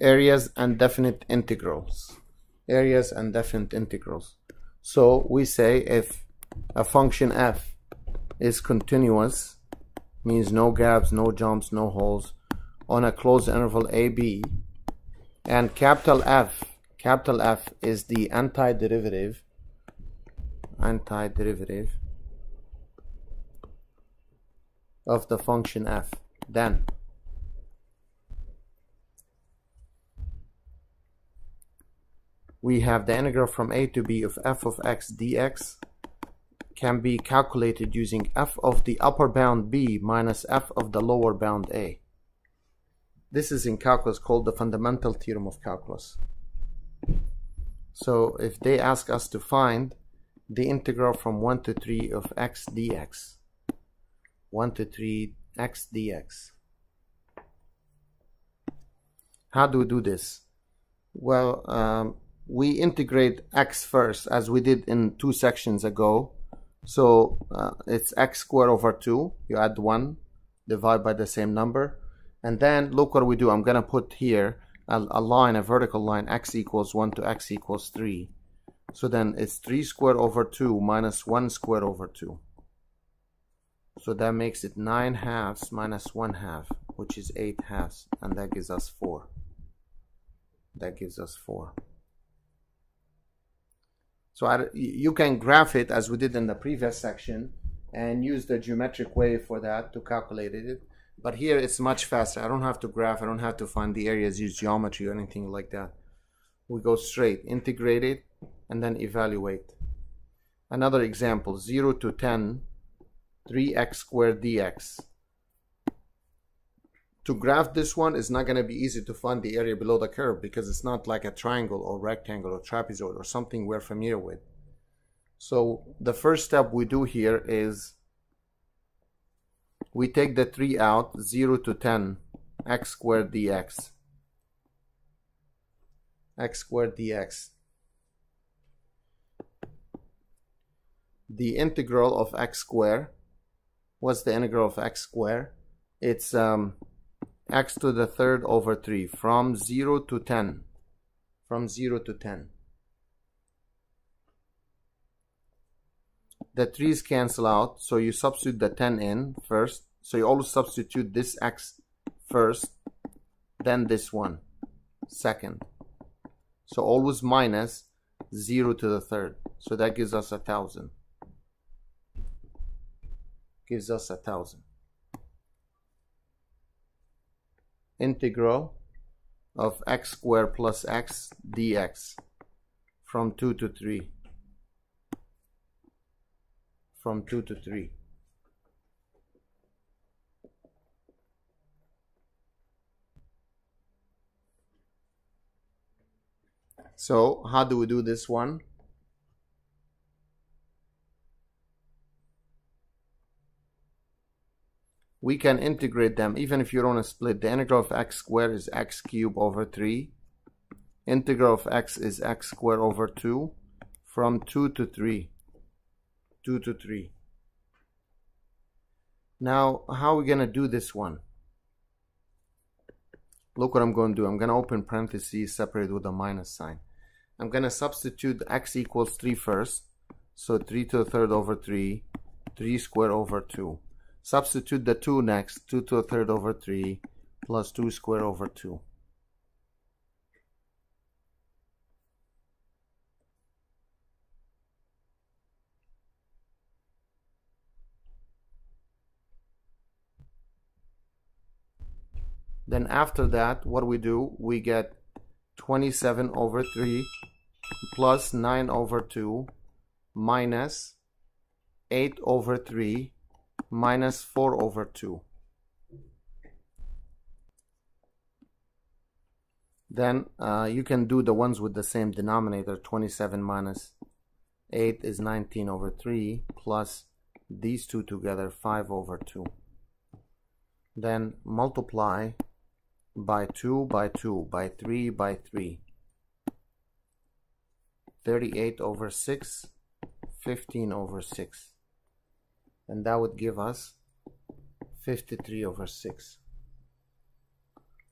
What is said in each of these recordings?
areas and definite integrals. Areas and definite integrals. So we say if a function f is continuous, means no gaps, no jumps, no holes, on a closed interval AB, and capital F is the antiderivative of the function f, then we have the integral from a to b of f of x dx can be calculated using f of the upper bound b minus f of the lower bound a. This is in calculus called the fundamental theorem of calculus. So if they ask us to find the integral from 1 to 3 of x dx, 1 to 3 x dx, how do we do this? Well, we integrate x first, as we did in 2 sections ago. So it's x squared over 2. You add 1, divide by the same number. And then look what we do. I'm going to put here a line, a vertical line, x equals 1 to x equals 3. So then it's 3 squared over 2 minus 1 squared over 2. So that makes it 9 halves minus 1 half, which is 8 halves. And that gives us 4. That gives us 4. So you can graph it as we did in the previous section and use the geometric way for that to calculate it. But here it's much faster. I don't have to graph. I don't have to find the areas, use geometry or anything like that. We go straight, integrate it, and then evaluate. Another example, 0 to 10, 3x squared dx. To graph this one is not going to be easy to find the area below the curve because it's not like a triangle or rectangle or trapezoid or something we're familiar with. So the first step we do here is we take the 3 out, 0 to 10, x squared dx. X squared dx. The integral of x squared, what's the integral of x squared? It's x to the third over 3 from 0 to 10. From 0 to 10. The 3's cancel out, so you substitute the 10 in first. So you always substitute this x first, then this one second. So always minus 0 to the third. So that gives us 1,000. Gives us 1,000. Integral of x squared plus x dx from 2 to 3. From 2 to 3. So how do we do this one? We can integrate them even if you don't split. The integral of x squared is x cubed over 3. Integral of x is x squared over 2 from 2 to 3. 2 to 3. Now, how are we going to do this one? Look what I'm going to do. I'm going to open parentheses separated with a minus sign. I'm going to substitute x equals 3 first. So 3 to the third over 3. 3 squared over 2. Substitute the 2 next. 2 to the third over 3 plus 2 squared over 2. Then after that, what we do, we get 27 over 3 plus 9 over 2 minus 8 over 3 minus 4 over 2. Then you can do the ones with the same denominator. 27 minus 8 is 19 over 3 plus these two together, 5 over 2. Then multiply by 2 by 2 by 3 by 3. 38 over 6, 15 over 6. And that would give us 53 over 6.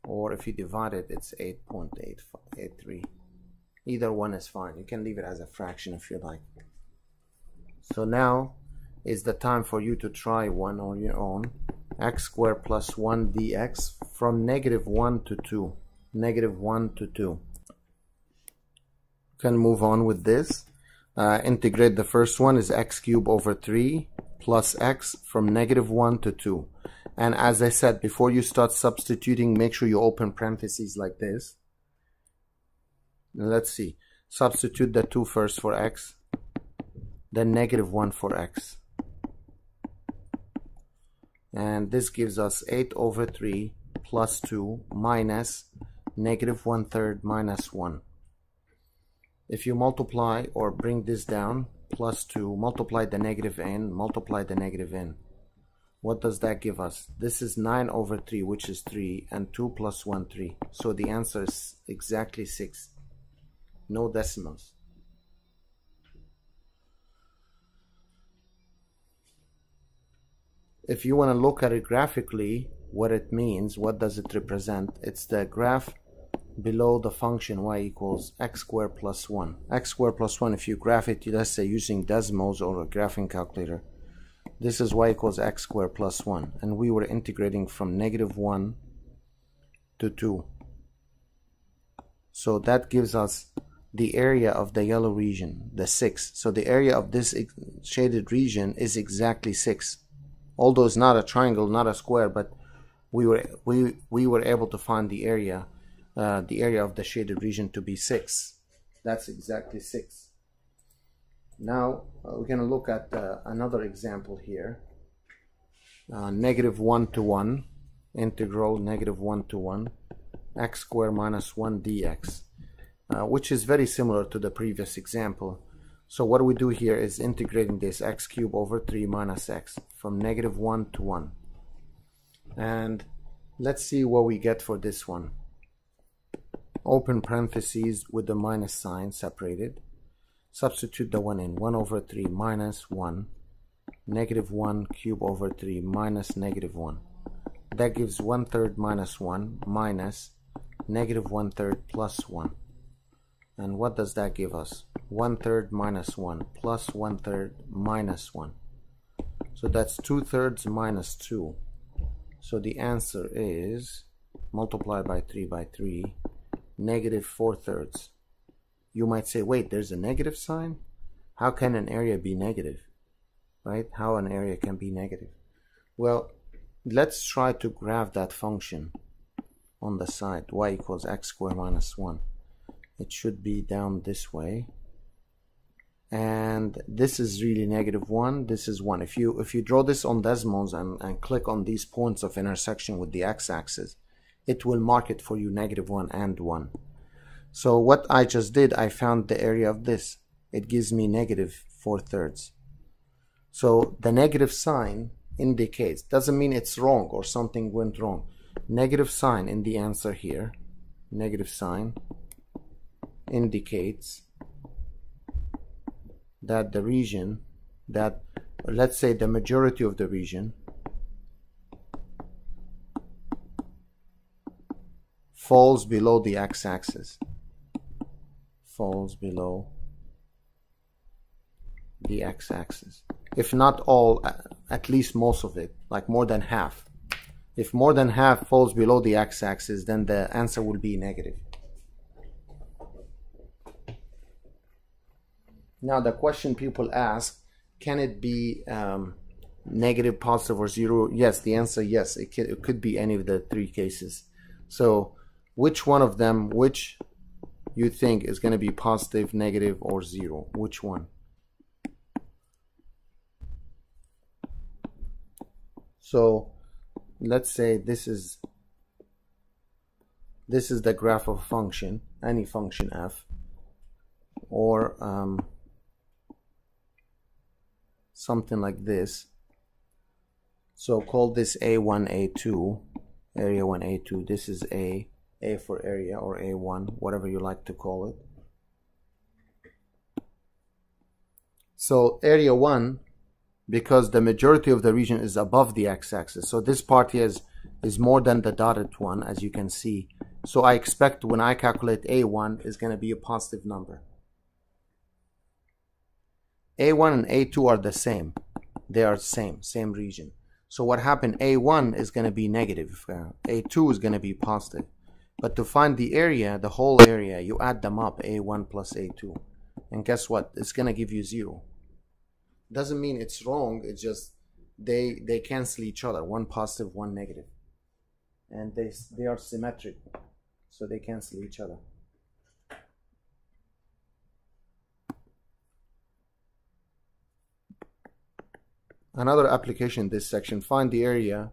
or if you divide it, it's 8.883. Either one is fine. You can leave it as a fraction if you like. So now is the time for you to try one on your own. X squared plus 1 dx from -1 to 2. -1 to 2. You can move on with this. Integrate the first one is x cubed over 3 plus x from -1 to 2. And as I said, before you start substituting, make sure you open parentheses like this. Now let's see. Substitute the 2 first for x, then -1 for x. And this gives us 8 over 3 plus 2 minus -1/3 minus 1. If you multiply or bring this down, plus 2, multiply the negative n, multiply the negative n. What does that give us? This is 9 over 3, which is 3, and 2 plus 1, 3. So the answer is exactly 6. No decimals. If you want to look at it graphically, what it means, what does it represent? It's the graph below the function y equals x squared plus 1. X squared plus 1, if you graph it, let's say using decimals or a graphing calculator, this is y equals x squared plus 1. And we were integrating from -1 to 2. So that gives us the area of the yellow region, the 6. So the area of this shaded region is exactly 6. Although it's not a triangle, not a square, but we were able to find the area of the shaded region to be 6. That's exactly 6. Now we're going to look at another example here. -1 to 1, integral -1 to 1, x squared minus 1 dx, which is very similar to the previous example. So what we do here is integrating this x cubed over 3 minus x from -1 to 1. And let's see what we get for this one. Open parentheses with the minus sign separated. Substitute the 1 in. 1 over 3 minus 1. -1 cubed over 3 minus -1. That gives 1/3 minus 1 minus -1/3 plus 1. And what does that give us? 1/3 minus 1 plus 1/3 minus 1. So that's 2/3 minus 2. So the answer is, multiply by 3 by 3, -4/3. You might say, wait, there's a negative sign? How can an area be negative? Right? How an area can be negative? Well, let's try to graph that function on the side. Y equals x squared minus 1. It should be down this way. And this is really -1, this is 1. If you draw this on decimals and click on these points of intersection with the x-axis, it will mark it for you -1 and 1. So what I just did, I found the area of this. It gives me -4/3. So the negative sign indicates, doesn't mean it's wrong or something went wrong. Negative sign in the answer here, negative sign indicates that the region, that let's say the majority of the region falls below the x-axis, falls below the x-axis. If not all, at least most of it, like more than half. If more than half falls below the x-axis, then the answer will be negative. Now the question people ask, can it be negative, positive, or 0? Yes, the answer yes. It could be any of the 3 cases. So which one of them, which you think is going to be positive, negative, or 0? Which one? So let's say this is the graph of a function, any function f, or something like this. So call this A1, A2, area 1, A2. This is A for area, or A1, whatever you like to call it. So area 1 because the majority of the region is above the x-axis. So this part here is more than the dotted one, as you can see. So I expect when I calculate A1 is going to be a positive number. A1 and A2 are the same. They are the same region. So what happened, A1 is going to be negative, A2 is going to be positive. But to find the area, the whole area, you add them up, A1 plus A2. And guess what? It's going to give you 0. Doesn't mean it's wrong, it's just they cancel each other, one positive, one negative. And they are symmetric, so they cancel each other. Another application in this section, find the area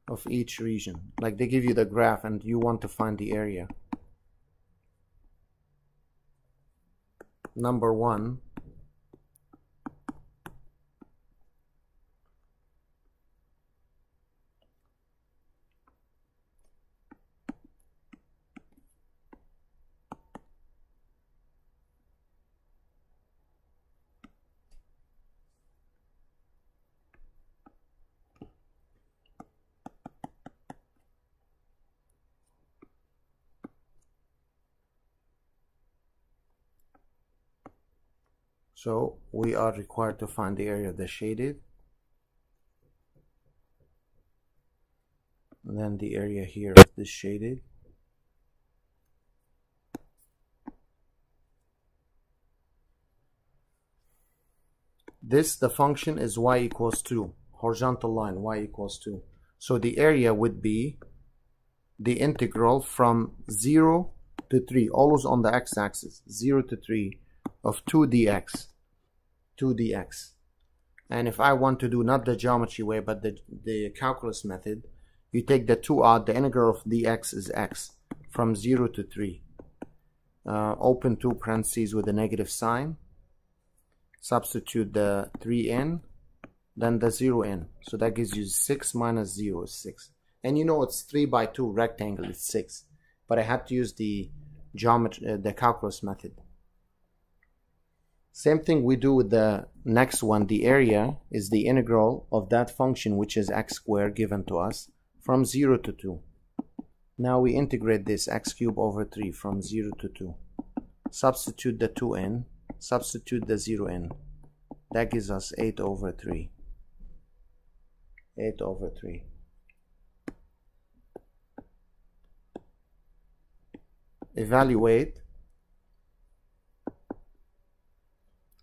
of each region. Like they give you the graph and you want to find the area. Number 1. So we are required to find the area of the shaded, and then the area here of this shaded. The function is y equals 2, horizontal line, y equals 2. So the area would be the integral from 0 to 3, always on the x-axis, 0 to 3 of 2 dx. And if I want to do not the geometry way but the calculus method, you take the 2 out, the integral of dx is x from 0 to 3. Open 2 parentheses with a negative sign, substitute the 3 in, then the 0 in. So that gives you 6 minus 0 is 6. And you know it's 3 by 2 rectangle, it's 6. But I had to use the geometry, the calculus method. Same thing we do with the next one. The area is the integral of that function, which is x squared given to us, from 0 to 2. Now we integrate this x cubed over 3 from 0 to 2. Substitute the 2 in, substitute the 0 in. That gives us 8 over 3. 8 over 3.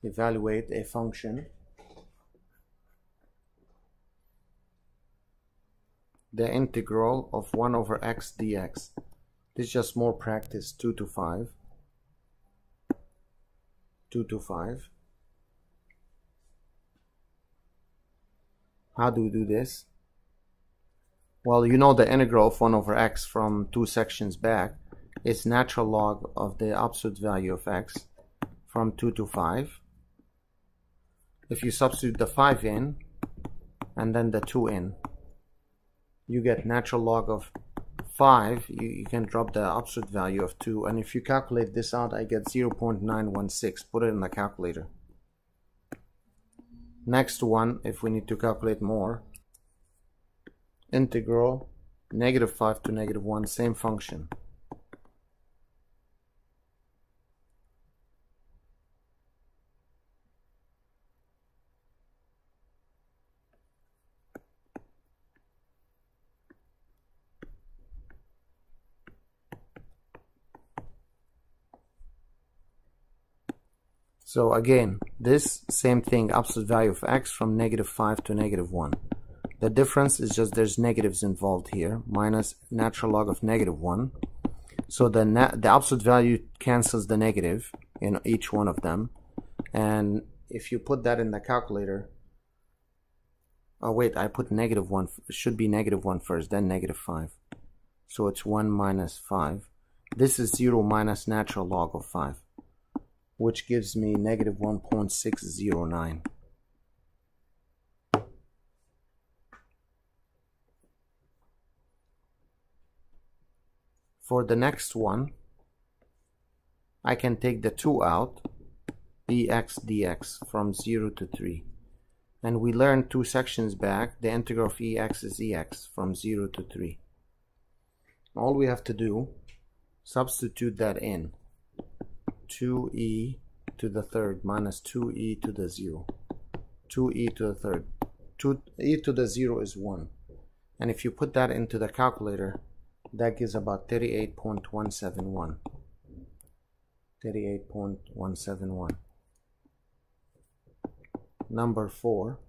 Evaluate a function. The integral of 1 over x dx. This is just more practice. 2 to 5. 2 to 5. How do we do this? Well, you know the integral of 1 over x from 2 sections back is natural log of the absolute value of x from 2 to 5. If you substitute the 5 in and then the 2 in, you get natural log of 5. You can drop the absolute value of 2, and if you calculate this out, I get 0.916. Put it in the calculator. Next one, if we need to calculate more, integral -5 to -1, same function. So again, this same thing, absolute value of x from -5 to -1. The difference is just there's negatives involved here, minus natural log of -1. So the absolute value cancels the negative in each one of them. And if you put that in the calculator, oh wait, I put -1, it should be -1 first, then -5. So it's 1 minus 5. This is 0 minus natural log of 5, which gives me -1.609. For the next one, I can take the 2 out, dx dx from 0 to 3. And we learned 2 sections back, the integral of ex is ex from 0 to 3. All we have to do, substitute that in. 2e to the third minus 2e to the 0. 2e to the third. 2e to the 0 is 1. And if you put that into the calculator, that gives about 38.171. 38.171. Number 4,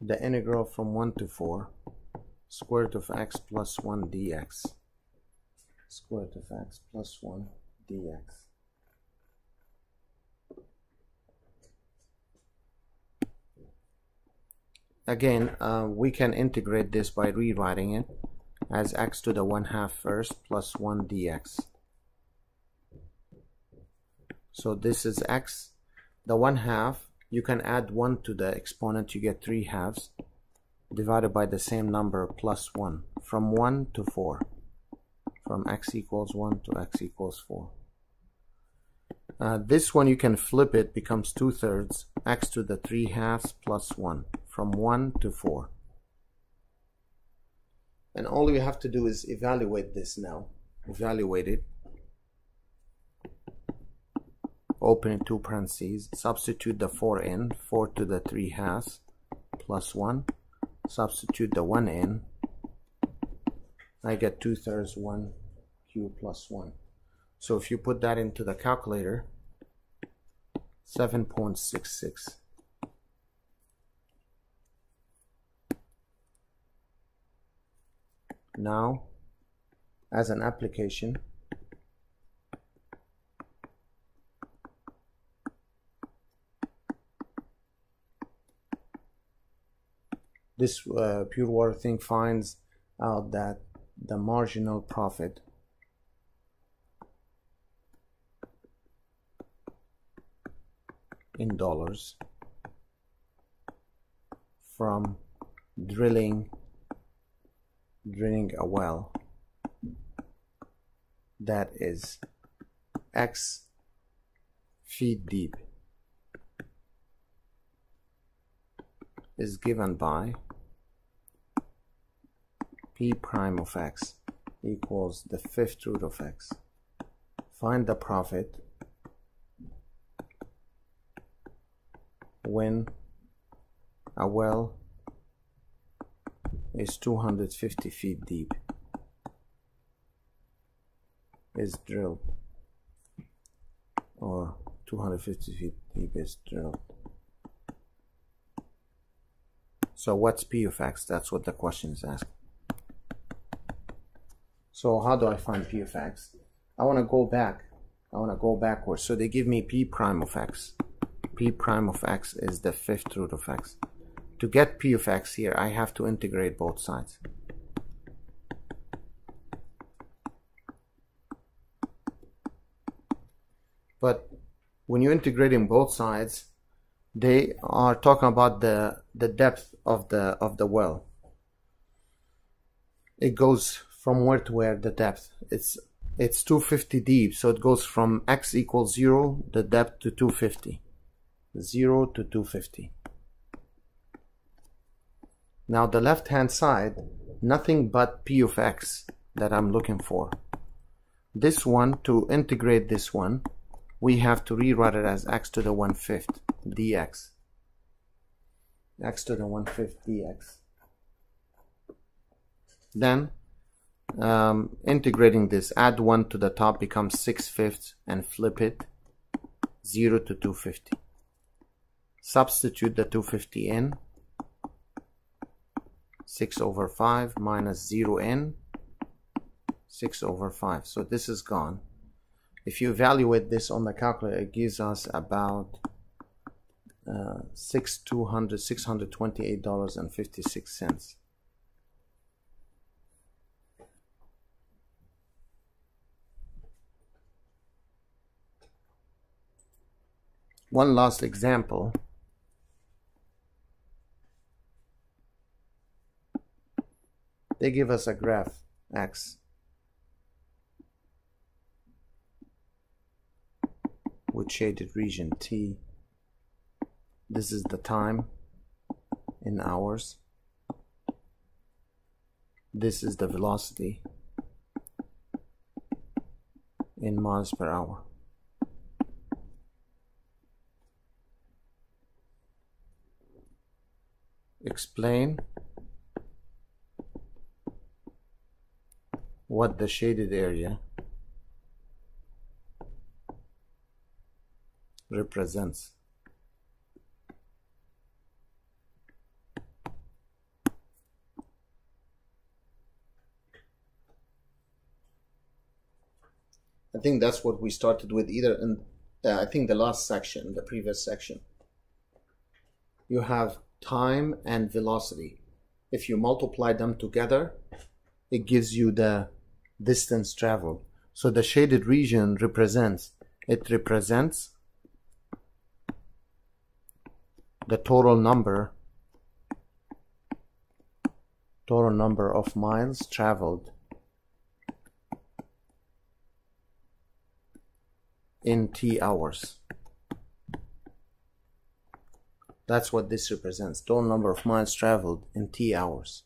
the integral from 1 to 4, square root of x plus 1 dx. Square root of x plus 1 dx. Again, we can integrate this by rewriting it as x to the 1/2 first plus 1 dx. So this is x, the 1/2, you can add 1 to the exponent, you get 3/2 divided by the same number plus 1, from 1 to 4, from x equals 1 to x equals 4. This one you can flip it, becomes 2/3, x to the 3/2 plus 1, from 1 to 4. And all you have to do is evaluate this now. Evaluate it. Open 2 parentheses, substitute the 4 in, 4 to the 3/2 plus 1, substitute the 1 in, I get 2/3 1 cubed plus 1. So if you put that into the calculator, 7.66. Now, as an application, this pure water thing finds out that the marginal profit in dollars from drilling a well that is x feet deep is given by p prime of x equals the 5th root of x. Find the profit when a well is 250 feet deep, is drilled, or 250 feet deep is drilled. So what's p of x? That's what the question is asking. So how do I find p of x? I want to go back. I want to go backwards. So they give me p prime of x. P prime of x is the 5th root of x. To get p of x here, I have to integrate both sides. But when you integrate in both sides, they are talking about the depth of the well. It goes from where to where, the depth. It's 250 deep, so it goes from x equals 0, the depth, to 250. 0 to 250. Now the left hand side, nothing but p of x that I'm looking for. This one, to integrate this one, we have to rewrite it as x to the 1/5 dx. X to the 1/5 dx. Then integrating this, add 1 to the top, becomes 6/5 and flip it, 0 to 250. Substitute the 250 in, 6/5 minus 0 in, 6/5. So this is gone. If you evaluate this on the calculator, it gives us about $628.56. One last example. They give us a graph x with shaded region T, This is the time in hours. This is the velocity in miles per hour. Explain what the shaded area represents. I think that's what we started with either in I think the last section, the previous section. You have time and velocity. If you multiply them together, it gives you the distance traveled. So the shaded region represents the total number of miles traveled in T hours. That's what this represents, total number of miles traveled in T hours.